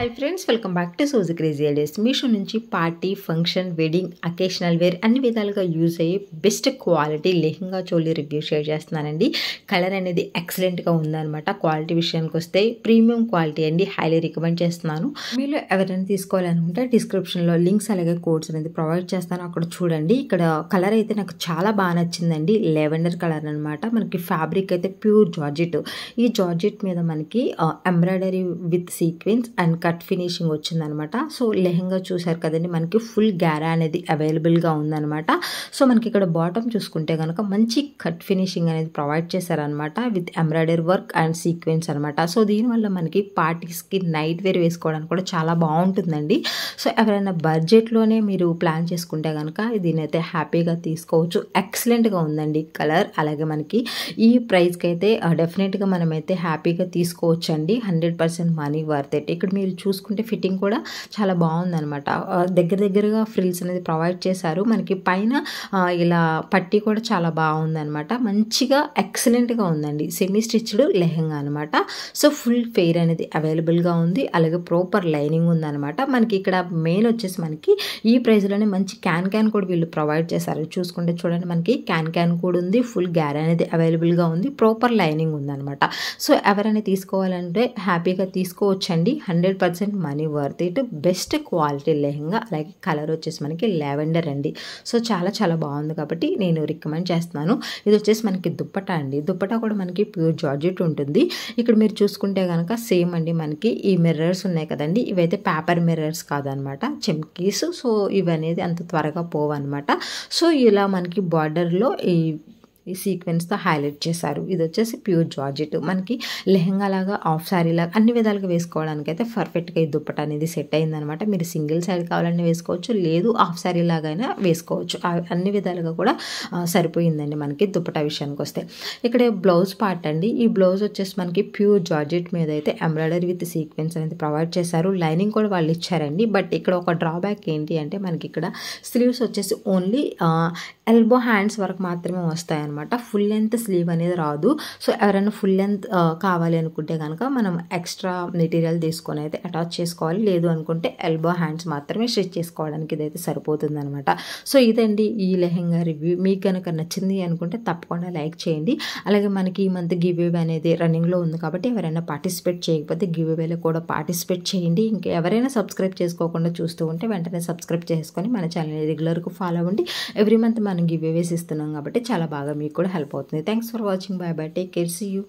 Hi friends, welcome back to Sozy crazy ideas. Meesho నుంచి party, function, wedding, occasional wear అన్ని విధాలుగా use అయ్యే best quality lehenga choli review share చేస్తున్నానండి. Colour అనేది ఎక్సలెంట్గా ఉందన్నమాట. క్వాలిటీ విషయానికి వస్తే ప్రీమియం క్వాలిటీ అండి, హైలీ రికమెండ్ చేస్తున్నాను. మీలో ఎవరైనా తీసుకోవాలనుకుంటే డిస్క్రిప్షన్లో లింక్స్ అలాగే కోడ్స్ అనేది ప్రొవైడ్ చేస్తాను, అక్కడ చూడండి. ఇక్కడ కలర్ అయితే నాకు చాలా బాగా నచ్చిందండి, లెవెండర్ కలర్ అనమాట. మనకి ఫ్యాబ్రిక్ అయితే ప్యూర్ జార్జెట్. ఈ జార్జెట్ మీద మనకి embroidery with sequence and cut finishing వచ్చిందనమాట. సో లెహంగా చూసారు కదండి, మనకి ఫుల్ గ్యారా అనేది అవైలబుల్గా ఉందనమాట. సో మనకి ఇక్కడ బాటమ్ చూసుకుంటే కనుక మంచి కట్ ఫినిషింగ్ అనేది ప్రొవైడ్ చేశారనమాట with embroidery work and sequence అనమాట. సో దీనివల్ల మనకి పార్టీస్కి నైట్ వేర్ వేసుకోవడానికి కూడా చాలా బాగుంటుందండి. సో ఎవరైనా బడ్జెట్లోనే మీరు ప్లాన్ చేసుకుంటే కనుక దీని అయితే హ్యాపీగా తీసుకోవచ్చు. ఎక్సలెంట్గా ఉందండి కలర్. అలాగే మనకి ఈ ప్రైస్కి అయితే డెఫినెట్గా మనమైతే హ్యాపీగా తీసుకోవచ్చు అండి. 100% మనీ వర్త్ ఇట్. ఇక్కడ మీరు చూసుకుంటే ఫిట్టింగ్ కూడా చాలా బాగుందనమాట. దగ్గరగా ఫ్రిల్స్ అనేది ప్రొవైడ్ చేశారు. మనకి పైన ఇలా పట్టీ కూడా చాలా బాగుందనమాట. మంచిగా ఎక్సలెంట్గా ఉందండి. సెమీ స్టిచ్డ్ లెహంగా అనమాట. సో ఫుల్ ఫెయిర్ అనేది అవైలబుల్గా ఉంది. అలాగే ప్రాపర్ లైనింగ్ ఉందనమాట. మనకి ఇక్కడ మెయిన్ వచ్చేసి మనకి ఈ ప్రైస్లోనే మంచి క్యాన్ కూడా వీళ్ళు ప్రొవైడ్ చేశారు. చూసుకుంటే చూడండి, మనకి క్యాన్ కూడా ఉంది. ఫుల్ గ్యార్ అనేది అవైలబుల్గా ఉంది. ప్రాపర్ లైనింగ్ ఉందనమాట. సో ఎవరైనా తీసుకోవాలంటే హ్యాపీగా తీసుకోవచ్చండి. 100% money worth it. Best quality lehenga. అలాగే కలర్ వచ్చేసి మనకి లావెండర్ అండి. సో చాలా బాగుంది కాబట్టి నేను రికమెండ్ చేస్తున్నాను. ఇది వచ్చేసి మనకి దుప్పటా అండి. దుప్పటా కూడా మనకి ప్యూర్ జార్జెట్ ఉంటుంది. ఇక్కడ మీరు చూసుకుంటే కనుక సేమ్ అండి, మనకి ఈ మిర్రర్స్ ఉన్నాయి కదండి, ఇవైతే పేపర్ మిర్రర్స్ కాదనమాట, చెమ్కీస్. సో ఇవనేది అంత త్వరగా పోవన్నమాట. సో ఇలా మనకి బార్డర్లో ఈ సీక్వెన్స్తో హైలైట్ చేశారు. ఇది వచ్చేసి ప్యూర్ జార్జెట్. మనకి లెహంగా లాగా, హాఫ్ శారీ లాగా అన్ని విధాలుగా వేసుకోవడానికి అయితే పర్ఫెక్ట్గా ఈ దుప్పట అనేది సెట్ అయిందనమాట. మీరు సింగిల్ సైడ్ కావాలని వేసుకోవచ్చు, లేదు హాఫ్ శారీ లాగైనా వేసుకోవచ్చు. అన్ని విధాలుగా కూడా సరిపోయిందండి మనకి దుప్పట విషయానికి వస్తే. ఇక్కడ బ్లౌజ్ పార్ట్ అండి. ఈ బ్లౌజ్ వచ్చేసి మనకి ప్యూర్ జార్జెట్ మీద అయితే ఎంబ్రాయిడరీ విత్ సీక్వెన్స్ అనేది ప్రొవైడ్ చేశారు. లైనింగ్ కూడా వాళ్ళు ఇచ్చారండి. బట్ ఇక్కడ ఒక డ్రాబ్యాక్ ఏంటి అంటే, మనకి ఇక్కడ స్లీవ్స్ వచ్చేసి ఓన్లీ ఎల్బో హ్యాండ్స్ వరకు మాత్రమే వస్తాయి అనమాట. ఫుల్ లెంత్ స్లీవ్ అనేది రాదు. సో ఎవరైనా ఫుల్ లెంత్ కావాలి అనుకుంటే కనుక మనం ఎక్స్ట్రా మెటీరియల్ తీసుకొని అయితే అటాచ్ చేసుకోవాలి. లేదు అనుకుంటే ఎల్బో హ్యాండ్స్ మాత్రమే స్టిచ్ చేసుకోవడానికి ఇదైతే సరిపోతుంది అనమాట. సో ఇదండి ఈ లెహంగా రివ్యూ. మీకు కనుక నచ్చింది అనుకుంటే తప్పకుండా లైక్ చేయండి. అలాగే మనకి ఈ మంత్ గివ్ అవే అనేది రన్నింగ్లో ఉంది కాబట్టి ఎవరైనా పార్టిసిపేట్ చేయకపోతే గివ్ అవేలో కూడా పార్టిసిపేట్ చేయండి. ఇంకా ఎవరైనా సబ్స్క్రైబ్ చేసుకోకుండా చూస్తూ ఉంటే వెంటనే సబ్స్క్రైబ్ చేసుకొని మన ఛానల్ని రెగ్యులర్గా ఫాలో అవ్వండి. ఎవ్రీ మంత్ మనం గివ్ అవేస్ ఇస్తున్నాం కాబట్టి చాలా బాగా మీకు కూడా హెల్ప్ అవుతుంది. Thanks for watching. Bye bye, take care, see you.